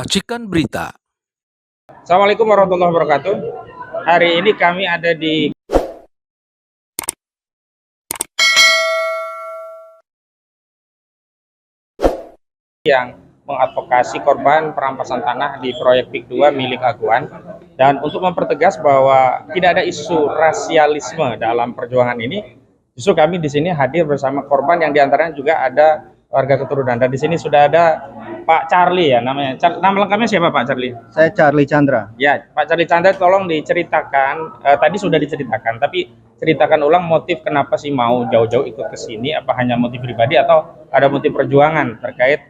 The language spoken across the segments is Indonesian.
Racikan Berita. Assalamualaikum warahmatullahi wabarakatuh. Hari ini kami ada di yang mengadvokasi korban perampasan tanah di proyek PIK 2 milik Aguan, dan untuk mempertegas bahwa tidak ada isu rasialisme dalam perjuangan ini, justru kami di sini hadir bersama korban yang diantaranya juga ada warga keturunan. Dan di sini sudah ada Pak Charlie ya namanya. Nama lengkapnya siapa Pak Charlie? Saya Charlie Chandra. Ya, Pak Charlie Chandra, tolong diceritakan, tadi sudah diceritakan, tapi ceritakan ulang motif kenapa sih mau jauh-jauh ikut ke sini, apa hanya motif pribadi atau ada motif perjuangan terkait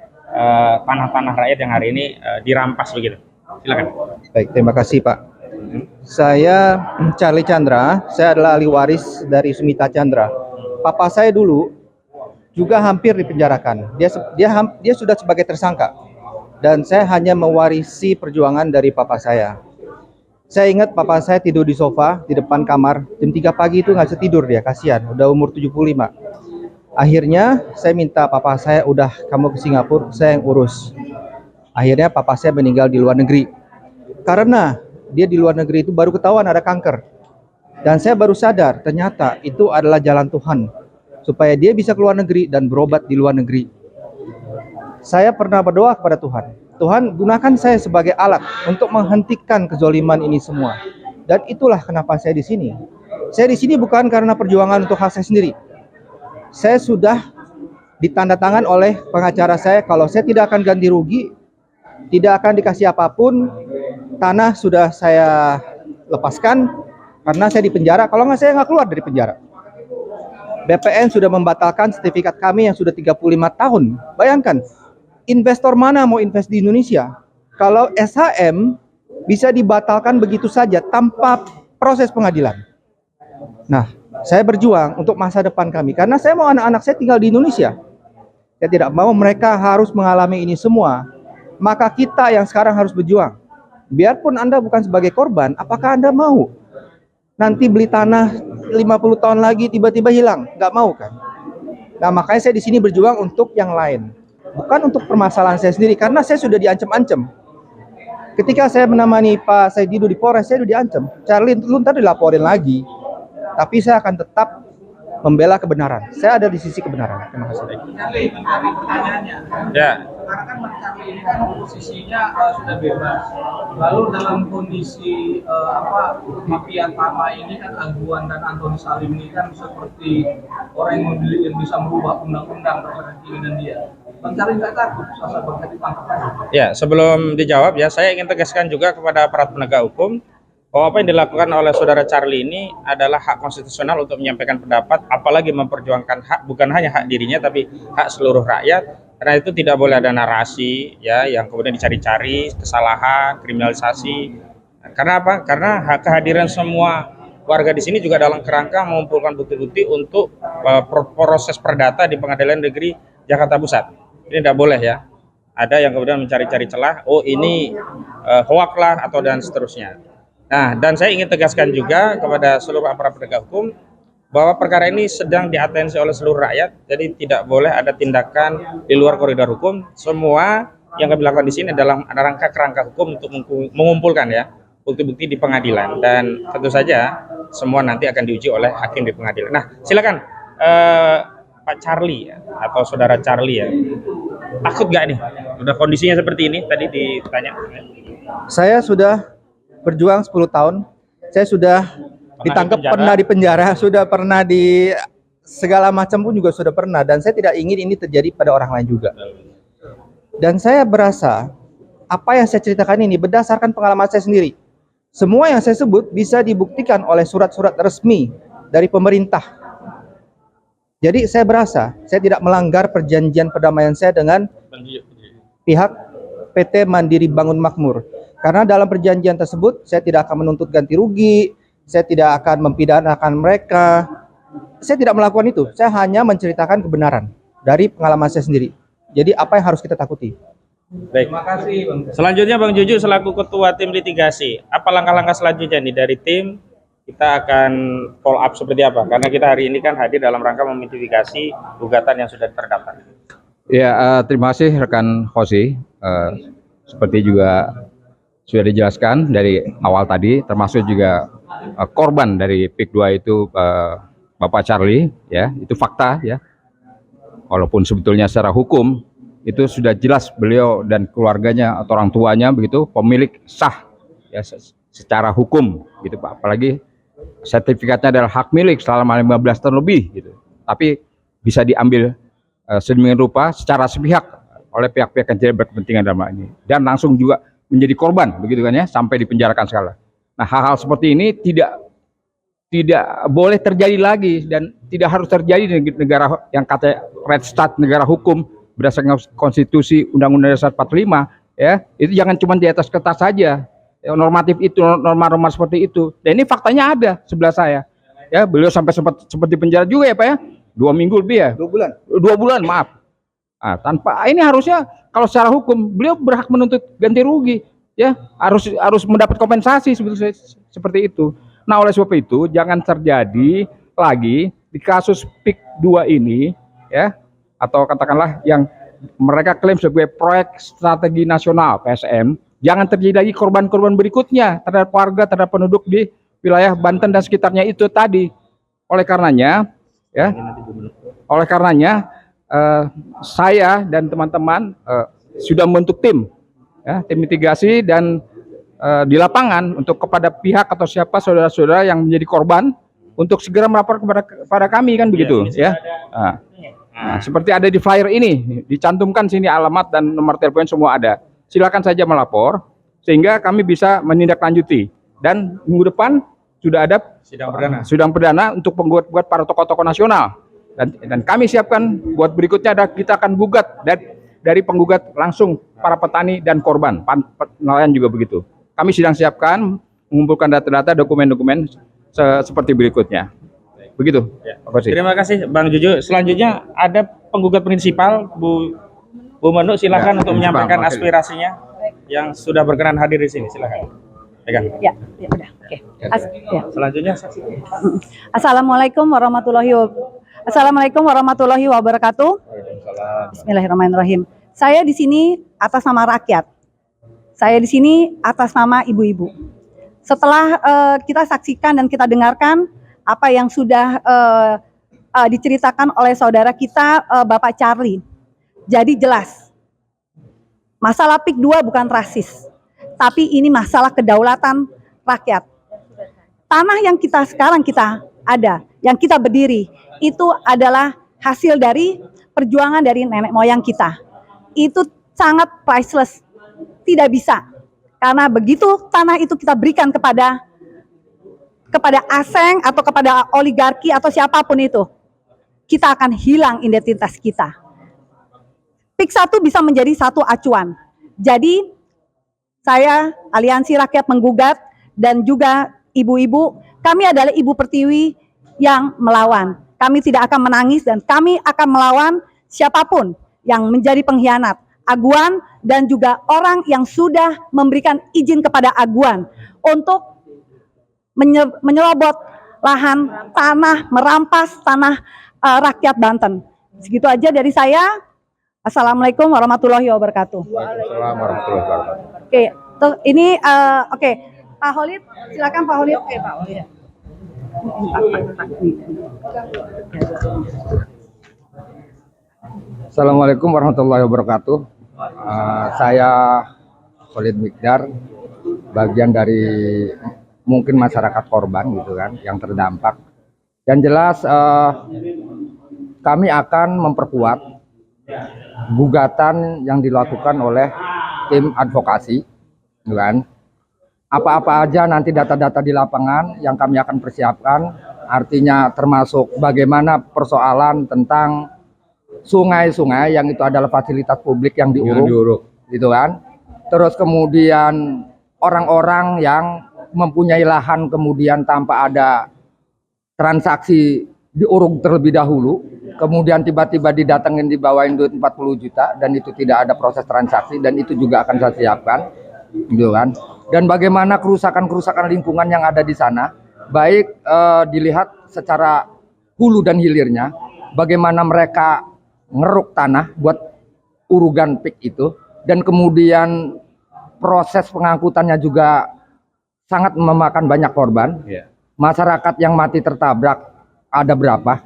tanah-tanah rakyat yang hari ini dirampas begitu. Silakan. Baik, terima kasih Pak. Saya Charlie Chandra, saya adalah ahli waris dari Sumita Chandra. Papa saya dulu juga hampir dipenjarakan. Dia sudah sebagai tersangka. Dan saya hanya mewarisi perjuangan dari papa saya. Saya ingat papa saya tidur di sofa di depan kamar jam 3 pagi itu nggak bisa tidur dia, kasihan, udah umur 75. Akhirnya saya minta papa saya, udah kamu ke Singapura, saya yang urus. Akhirnya papa saya meninggal di luar negeri. Karena dia di luar negeri itu baru ketahuan ada kanker. Dan saya baru sadar ternyata itu adalah jalan Tuhan supaya dia bisa keluar negeri dan berobat di luar negeri. Saya pernah berdoa kepada Tuhan. Tuhan, gunakan saya sebagai alat untuk menghentikan kezoliman ini semua. Dan itulah kenapa saya di sini. Saya di sini bukan karena perjuangan untuk hak saya sendiri. Saya sudah ditandatangan oleh pengacara saya kalau saya tidak akan ganti rugi, tidak akan dikasih apapun, tanah sudah saya lepaskan karena saya di penjara. Kalau nggak, saya nggak keluar dari penjara. BPN sudah membatalkan sertifikat kami yang sudah 35 tahun. Bayangkan, investor mana mau invest di Indonesia? Kalau SHM bisa dibatalkan begitu saja tanpa proses pengadilan. Nah, saya berjuang untuk masa depan kami karena saya mau anak-anak saya tinggal di Indonesia. Saya tidak mau mereka harus mengalami ini semua. Maka kita yang sekarang harus berjuang. Biarpun Anda bukan sebagai korban, apakah Anda mau nanti beli tanah 50 tahun lagi tiba-tiba hilang? Nggak mau kan? Nah, makanya saya di sini berjuang untuk yang lain. Bukan untuk permasalahan saya sendiri, karena saya sudah diancam-ancam. Ketika saya menemani Pak Saididu di Polres, saya sudah diancam. Charlie, lu ntar dilaporin lagi. Tapi saya akan tetap membela kebenaran. Saya ada di sisi kebenaran. Terima kasih. Charlie, pertanyaannya. Ya. Karena kan Bang Charlie ini kan posisinya sudah bebas. Lalu dalam kondisi mafia tanah ini kan Aguan dan Antoni Salim ini kan seperti orang yang bisa merubah undang-undang terhadap ini dan dia. Bang Charlie nggak takut asal Bang Charlie tangkap aja? Ya, sebelum dijawab ya, saya ingin tegaskan juga kepada aparat penegak hukum bahwa apa yang dilakukan oleh saudara Charlie ini adalah hak konstitusional untuk menyampaikan pendapat, apalagi memperjuangkan hak bukan hanya hak dirinya tapi hak seluruh rakyat. Karena itu tidak boleh ada narasi ya yang kemudian dicari-cari kesalahan, kriminalisasi. Karena apa? Karena hak kehadiran semua warga di sini juga dalam kerangka mengumpulkan bukti-bukti untuk proses perdata di Pengadilan Negeri Jakarta Pusat. Ini tidak boleh ya. Ada yang kemudian mencari-cari celah, oh ini hoak lah atau dan seterusnya. Nah, dan saya ingin tegaskan juga kepada seluruh aparat penegak hukum bahwa perkara ini sedang diatensi oleh seluruh rakyat, jadi tidak boleh ada tindakan di luar koridor hukum. Semua yang kami lakukan di sini adalah kerangka hukum untuk mengumpulkan ya bukti-bukti di pengadilan, dan tentu saja semua nanti akan diuji oleh hakim di pengadilan. Nah, silakan Pak Charlie ya, atau saudara Charlie ya, takut nggak nih? Udah kondisinya seperti ini tadi ditanya. Saya sudah berjuang 10 tahun. Saya sudah ditangkap, pernah di penjara, sudah pernah di segala macam pun juga sudah pernah, dan saya tidak ingin ini terjadi pada orang lain juga. Dan saya berasa apa yang saya ceritakan ini berdasarkan pengalaman saya sendiri. Semua yang saya sebut bisa dibuktikan oleh surat-surat resmi dari pemerintah. Jadi saya berasa saya tidak melanggar perjanjian perdamaian saya dengan pihak PT Mandiri Bangun Makmur. Karena dalam perjanjian tersebut saya tidak akan menuntut ganti rugi, saya tidak akan mempidanakan mereka. Saya tidak melakukan itu. Saya hanya menceritakan kebenaran dari pengalaman saya sendiri. Jadi apa yang harus kita takuti? Baik. Terima kasih Bang. Selanjutnya Bang Juju selaku ketua tim litigasi. Apa langkah-langkah selanjutnya nih dari tim? Kita akan follow up seperti apa? Karena kita hari ini kan hadir dalam rangka memidentifikasi gugatan yang sudah terdaftar. Ya, terima kasih rekan Hosi. seperti juga sudah dijelaskan dari awal tadi, termasuk juga korban dari PIK 2 itu Bapak Charlie, ya, itu fakta ya. Walaupun sebetulnya secara hukum itu sudah jelas beliau dan keluarganya atau orang tuanya begitu pemilik sah ya secara hukum gitu Pak. Apalagi sertifikatnya adalah hak milik selama 15 tahun lebih gitu. Tapi bisa diambil sedemikian rupa secara sepihak oleh pihak-pihak yang tidak berkepentingan dalam hal ini dan langsung juga menjadi korban begitu kan ya, sampai dipenjarakan segala. Nah, hal-hal seperti ini tidak boleh terjadi lagi dan tidak harus terjadi di negara yang kata red state, negara hukum berdasarkan konstitusi Undang-Undang Dasar 45 ya. Itu jangan cuma di atas kertas saja. Ya, normatif itu, norma-norma seperti itu. Dan ini faktanya ada sebelah saya. Ya, beliau sampai sempat dipenjara juga ya Pak ya. 2 minggu lebih ya. 2 bulan, maaf. Nah, tanpa ini harusnya kalau secara hukum beliau berhak menuntut ganti rugi ya, harus mendapat kompensasi sebetulnya seperti itu. Nah, oleh sebab itu jangan terjadi lagi di kasus PIK 2 ini ya, atau katakanlah yang mereka klaim sebagai proyek strategi nasional PSN, jangan terjadi lagi korban-korban berikutnya terhadap warga, terhadap penduduk di wilayah Banten dan sekitarnya itu tadi. Oleh karenanya ya, saya dan teman-teman sudah membentuk tim, ya, tim mitigasi dan di lapangan untuk kepada pihak atau siapa saudara-saudara yang menjadi korban untuk segera melapor kepada kami kan begitu ya. Nah, seperti ada di flyer ini dicantumkan sini alamat dan nomor telepon semua ada. Silakan saja melapor sehingga kami bisa menindaklanjuti dan minggu depan sudah ada sidang perdana untuk penggugat para tokoh-tokoh nasional. Dan kami siapkan buat berikutnya ada kita akan gugat dari penggugat langsung para petani dan korban, nelayan juga begitu. Kami sedang siapkan mengumpulkan data-data, dokumen-dokumen seperti berikutnya. Begitu. Ya. Terima kasih Bang Juju. Selanjutnya ada penggugat prinsipal Bu Menu, silakan untuk menyampaikan aspirasinya yang sudah berkenan hadir di sini. Silakan. Ya, udah. Oke. Ya. Selanjutnya saksi. Assalamualaikum warahmatullahi wabarakatuh. Bismillahirrahmanirrahim. Saya di sini atas nama rakyat. Saya di sini atas nama ibu-ibu. Setelah kita saksikan dan kita dengarkan apa yang sudah diceritakan oleh saudara kita Bapak Charlie. Jadi jelas, masalah PIK 2 bukan rasis, tapi ini masalah kedaulatan rakyat. Tanah yang sekarang kita ada, yang kita berdiri, itu adalah hasil dari perjuangan dari nenek moyang kita. Itu sangat priceless, tidak bisa. Karena begitu tanah itu kita berikan kepada asing atau kepada oligarki atau siapapun itu, kita akan hilang identitas kita. PIK 1 bisa menjadi satu acuan. Jadi saya Aliansi Rakyat Menggugat dan juga ibu-ibu, kami adalah ibu pertiwi yang melawan. Kami tidak akan menangis dan kami akan melawan siapapun yang menjadi pengkhianat, aguan dan juga orang yang sudah memberikan izin kepada aguan untuk menyerobot lahan tanah, merampas tanah rakyat Banten. Segitu aja dari saya. Assalamualaikum warahmatullahi wabarakatuh. Waalaikumsalam warahmatullahi wabarakatuh. Oke, ini oke. Pak Holid, silakan Pak Holid. Oke, Pak Holid. Assalamualaikum warahmatullahi wabarakatuh. Saya Khalid Mikdar, bagian dari mungkin masyarakat korban gitu kan, yang terdampak. Yang jelas kami akan memperkuat gugatan yang dilakukan oleh tim advokasi, gitu kan. Apa-apa aja nanti data-data di lapangan yang kami akan persiapkan, artinya termasuk bagaimana persoalan tentang sungai-sungai yang itu adalah fasilitas publik yang diuruk, gitu kan. Terus kemudian orang-orang yang mempunyai lahan kemudian tanpa ada transaksi diuruk terlebih dahulu, kemudian tiba-tiba didatengin dibawain duit 40 juta dan itu tidak ada proses transaksi, dan itu juga akan saya siapkan, gitu kan. Dan bagaimana kerusakan-kerusakan lingkungan yang ada di sana, baik dilihat secara hulu dan hilirnya, bagaimana mereka ngeruk tanah buat urugan PIK itu, dan kemudian proses pengangkutannya juga sangat memakan banyak korban. Iya. Masyarakat yang mati tertabrak ada berapa?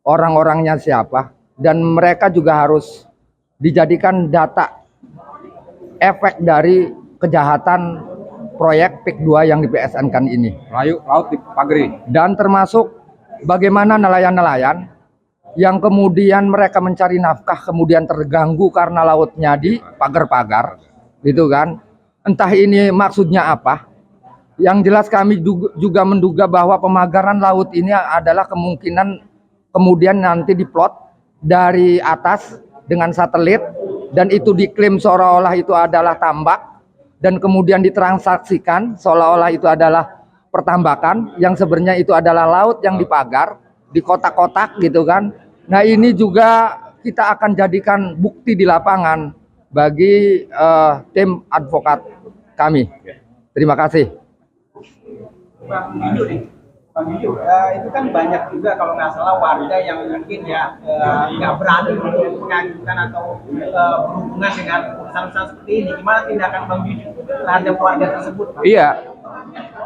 Orang-orangnya siapa? Dan mereka juga harus dijadikan data efek dari kejahatan proyek PIK 2 yang di PSN-kan ini. Laut di Pagri. Dan termasuk bagaimana nelayan-nelayan yang kemudian mereka mencari nafkah kemudian terganggu karena lautnya di pagar-pagar, gitu kan? Entah ini maksudnya apa. Yang jelas kami juga menduga bahwa pemagaran laut ini adalah kemungkinan kemudian nanti diplot dari atas dengan satelit dan itu diklaim seolah-olah itu adalah tambak dan kemudian ditransaksikan seolah-olah itu adalah pertambakan yang sebenarnya itu adalah laut yang dipagar di kotak-kotak gitu kan. Nah ini juga kita akan jadikan bukti di lapangan bagi tim advokat kami. Terima kasih. Bang Yuyu nih, Bang Yuyu, itu kan banyak juga kalau nggak salah warga yang mungkin ya nggak berani untuk mengajukan atau berhubungan dengan urusan-urusan seperti ini. Gimana tindakan Bang Yuyu terhadap warga tersebut? Bang? Iya,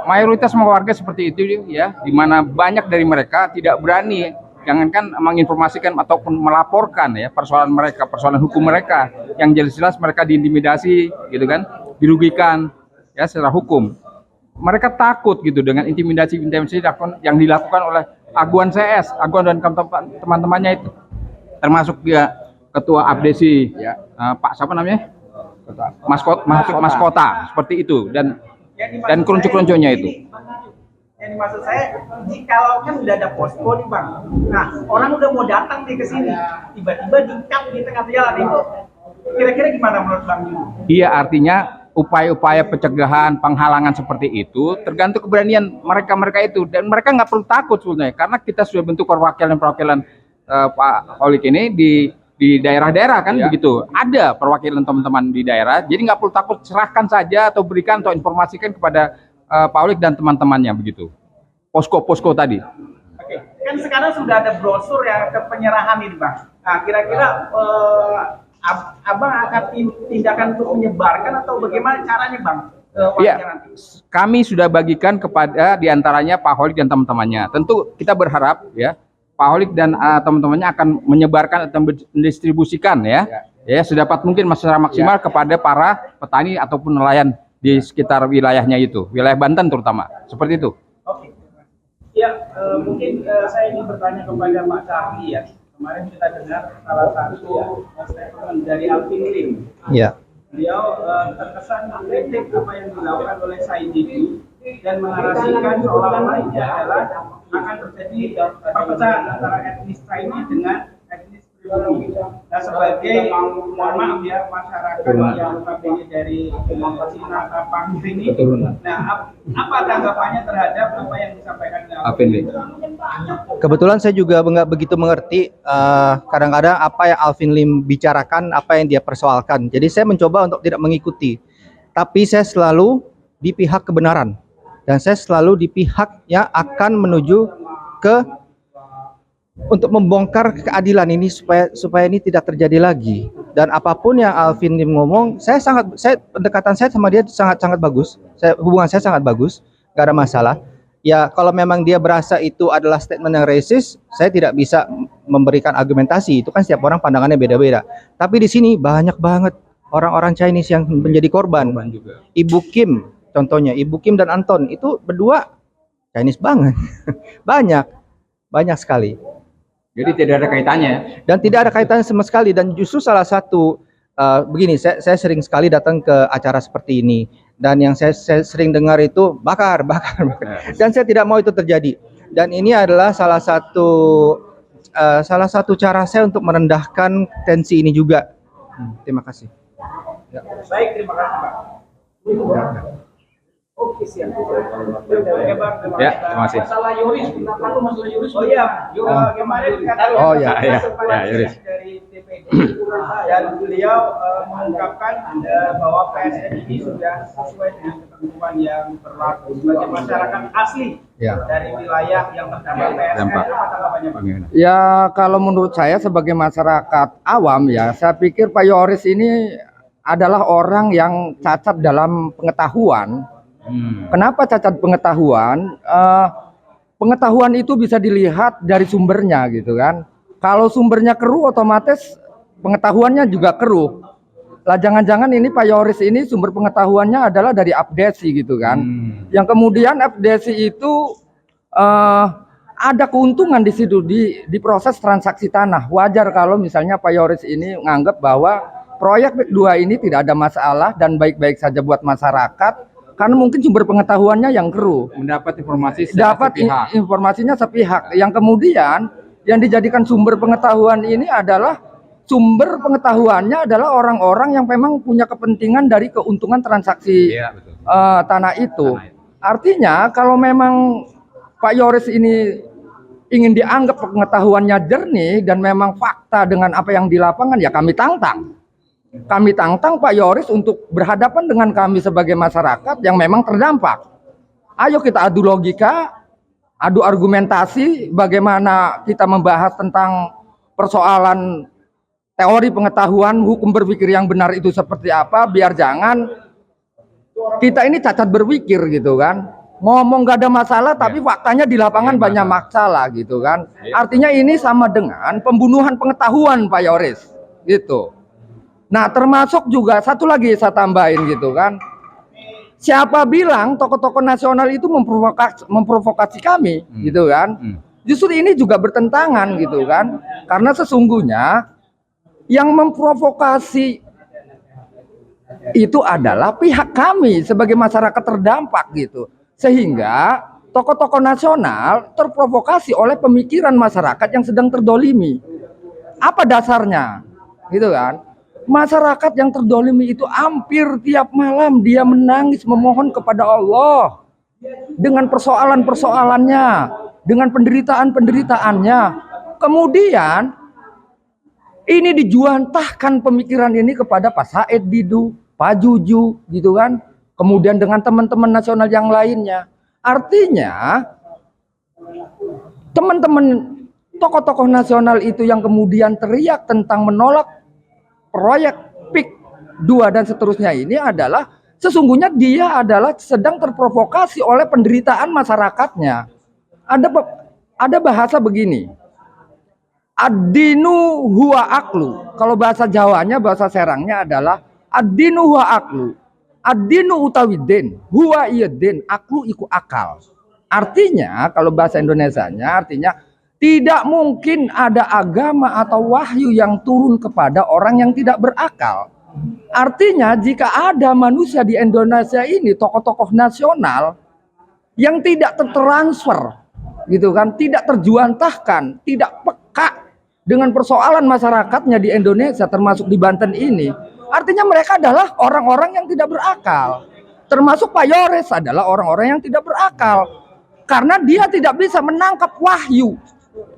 mayoritas warga seperti itu ya, di mana banyak dari mereka tidak berani, jangankan menginformasikan ataupun melaporkan ya persoalan mereka, persoalan hukum mereka, yang jelas-jelas mereka diintimidasi, gitu kan, dirugikan ya secara hukum. Mereka takut gitu dengan intimidasi yang dilakukan oleh Aguan CS, Aguan dan teman-temannya itu, termasuk dia ketua abdesi, Ya. Pak siapa namanya, Mas Kota, seperti itu dan keruncuk-keruncuknya itu. Yang dimaksud saya, jikalau kan udah ada posko nih Bang, nah orang udah mau datang nih ke sini, tiba-tiba di tengah jalan itu, kira-kira gimana menurut Bang Yuyu? Iya, artinya upaya-upaya pencegahan, penghalangan seperti itu tergantung keberanian mereka itu, dan mereka nggak perlu takut sebenarnya karena kita sudah bentuk perwakilan Pak Holik ini di daerah-daerah kan, Ya. begitu. Ada perwakilan teman-teman di daerah, jadi nggak perlu takut, serahkan saja atau berikan atau informasikan kepada Pak Holik dan teman-temannya begitu. Posko-posko tadi. Oke, kan sekarang sudah ada brosur yang ke penyerahan ini Bang. Nah kira-kira Abang akan tindakan untuk menyebarkan atau bagaimana caranya Bang? Iya, kami sudah bagikan kepada diantaranya Pak Holik dan teman-temannya. Tentu kita berharap ya Pak Holik dan teman-temannya akan menyebarkan atau mendistribusikan ya sedapat mungkin secara maksimal kepada para petani ataupun nelayan di sekitar wilayahnya itu, wilayah Banten terutama, seperti itu. Oke. Ya, mungkin saya ingin bertanya kepada Pak Charlie ya. Kemarin kita dengar salah satu statement dari Alvin Lim. Iya. Beliau terkesan mengkritik apa yang dilakukan oleh Saidi dan menarasikan seolah-olah ini adalah akan terjadi perpecahan antara etnis Chinese dengan etnis pribumi. Nah sebagai mohon maaf ya masyarakat yang notabene dari Cina Tapang ini, nah apa tanggapannya terhadap apa yang disampaikan Alvin Lim? Kebetulan saya juga nggak begitu mengerti kadang-kadang apa yang Alvin Lim bicarakan, apa yang dia persoalkan. Jadi saya mencoba untuk tidak mengikuti. Tapi saya selalu di pihak kebenaran. Dan saya selalu di pihak yang akan menuju ke untuk membongkar keadilan ini supaya ini tidak terjadi lagi. Dan apapun yang Alvin Lim ngomong, pendekatan saya sama dia sangat bagus. Hubungan saya sangat bagus, nggak ada masalah. Ya kalau memang dia berasa itu adalah statement yang racist, saya tidak bisa memberikan argumentasi. Itu kan setiap orang pandangannya beda-beda. Tapi di sini banyak banget orang-orang Chinese yang menjadi korban. Ibu Kim contohnya, Ibu Kim dan Anton itu berdua Chinese banget. banyak sekali. Jadi tidak ada kaitannya. Dan tidak ada kaitannya sama sekali. Dan justru salah satu begini, saya sering sekali datang ke acara seperti ini. Dan yang saya sering dengar itu bakar. Dan saya tidak mau itu terjadi. Dan ini adalah salah satu cara saya untuk merendahkan tensi ini juga. Terima kasih. Baik, terima kasih Pak. Oke, siap. Ya, terima kasih. Masalah Yoris, masalah Yoris. Oh iya, kemarin Oh, ya, Yoris. dari DPD dan beliau mengungkapkan bahwa PSN ini sudah sesuai dengan ketentuan yang berlaku sebagai masyarakat asli dari wilayah yang terdampak PSN. Apa tanggapannya Pak? Ya kalau menurut saya sebagai masyarakat awam ya, saya pikir Pak Yoris ini adalah orang yang cacat dalam pengetahuan. Kenapa cacat pengetahuan? Pengetahuan itu bisa dilihat dari sumbernya gitu kan. Kalau sumbernya keruh, otomatis pengetahuannya juga keruh. Lah jangan-jangan ini Pak Yoris ini sumber pengetahuannya adalah dari abdesi gitu kan. Yang kemudian abdesi itu ada keuntungan di situ di proses transaksi tanah. Wajar kalau misalnya Pak Yoris ini menganggap bahwa proyek PIK 2 ini tidak ada masalah dan baik-baik saja buat masyarakat karena mungkin sumber pengetahuannya yang keruh. Mendapat informasi Informasinya sepihak. Yang kemudian yang dijadikan sumber pengetahuan ini adalah sumber pengetahuannya adalah orang-orang yang memang punya kepentingan dari keuntungan transaksi tanah itu. Artinya kalau memang Pak Yoris ini ingin dianggap pengetahuannya jernih dan memang fakta dengan apa yang di lapangan, ya kami tantang. Kami tantang Pak Yoris untuk berhadapan dengan kami sebagai masyarakat yang memang terdampak. Ayo kita adu logika, adu argumentasi, bagaimana kita membahas tentang persoalan teori pengetahuan hukum berpikir yang benar itu seperti apa, biar jangan kita ini cacat berpikir gitu kan. Ngomong gak ada masalah tapi faktanya di lapangan banyak masalah gitu kan. Artinya ini sama dengan pembunuhan pengetahuan Pak Yoris gitu. Nah termasuk juga satu lagi saya tambahin gitu kan. Siapa bilang tokoh-tokoh nasional itu memprovokasi kami gitu kan. Justru ini juga bertentangan gitu kan. Karena sesungguhnya yang memprovokasi itu adalah pihak kami sebagai masyarakat terdampak gitu. Sehingga tokoh-tokoh nasional terprovokasi oleh pemikiran masyarakat yang sedang terdolimi. Apa dasarnya? Gitu kan? Masyarakat yang terdolimi itu hampir tiap malam dia menangis memohon kepada Allah dengan persoalan-persoalannya, dengan penderitaan-penderitaannya. Kemudian ini dijuantahkan pemikiran ini kepada Pak Said Didu, Pak Juju, gitu kan. Kemudian dengan teman-teman nasional yang lainnya. Artinya, teman-teman tokoh-tokoh nasional itu yang kemudian teriak tentang menolak proyek PIK 2 dan seterusnya ini adalah sesungguhnya dia adalah sedang terprovokasi oleh penderitaan masyarakatnya. Ada bahasa begini. Ad-dinu huwa aklu. Kalau bahasa Jawanya, bahasa Serangnya adalah ad-dinu huwa aklu. Ad-dinu utawi din, huwa iya din, aklu iku akal. Artinya, kalau bahasa Indonesianya artinya tidak mungkin ada agama atau wahyu yang turun kepada orang yang tidak berakal. Artinya, jika ada manusia di Indonesia ini, tokoh-tokoh nasional yang tidak tertransfer, gitu kan, tidak terjuantahkan, tidak peka dengan persoalan masyarakatnya di Indonesia termasuk di Banten ini, artinya mereka adalah orang-orang yang tidak berakal. Termasuk Pak Yoris adalah orang-orang yang tidak berakal karena dia tidak bisa menangkap wahyu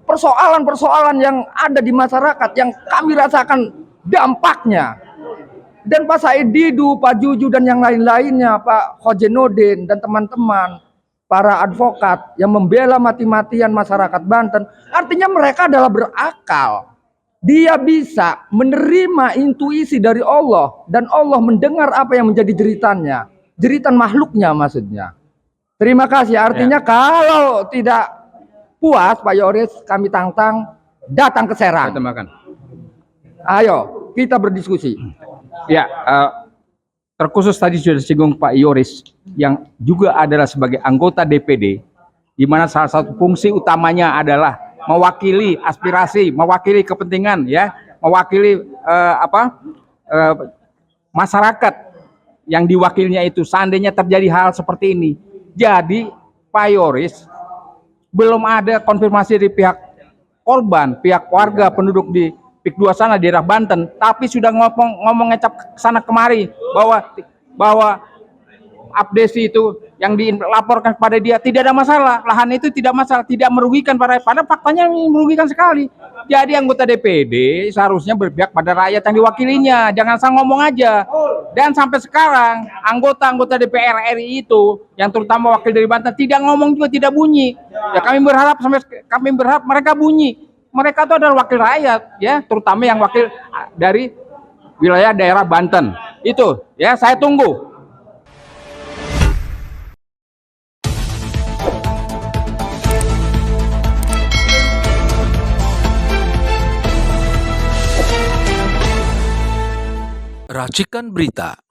persoalan-persoalan yang ada di masyarakat yang kami rasakan dampaknya. Dan Pak Said Didu, Pak Juju dan yang lain-lainnya, Pak Khojenudin dan teman-teman para advokat yang membela mati-matian masyarakat Banten, artinya mereka adalah berakal. Dia bisa menerima intuisi dari Allah dan Allah mendengar apa yang menjadi jeritannya, jeritan makhluknya maksudnya. Terima kasih. Artinya kalau tidak puas Pak Yoris, kami tantang datang ke Serang. Ayo kita berdiskusi. Ya, terkhusus tadi sudah disinggung Pak Yoris yang juga adalah sebagai anggota DPD, di mana salah satu fungsi utamanya adalah mewakili aspirasi, mewakili kepentingan, ya, mewakili masyarakat yang diwakilnya itu. Seandainya terjadi hal seperti ini, jadi Pak Yoris belum ada konfirmasi dari pihak korban, pihak warga penduduk di PIK 2 sana di daerah Banten, tapi sudah ngomong ngecap sana kemari bahwa abdesi itu yang dilaporkan kepada dia tidak ada masalah, lahan itu tidak masalah, tidak merugikan pada faktanya merugikan sekali. Jadi anggota DPD seharusnya berpihak pada rakyat yang diwakilinya, jangan asal ngomong aja. Dan sampai sekarang anggota-anggota DPR RI itu yang terutama wakil dari Banten tidak ngomong juga, tidak bunyi. Ya kami berharap mereka bunyi. Mereka itu adalah wakil rakyat, ya, terutama yang wakil dari wilayah daerah Banten. Itu ya, saya tunggu. Racikan Berita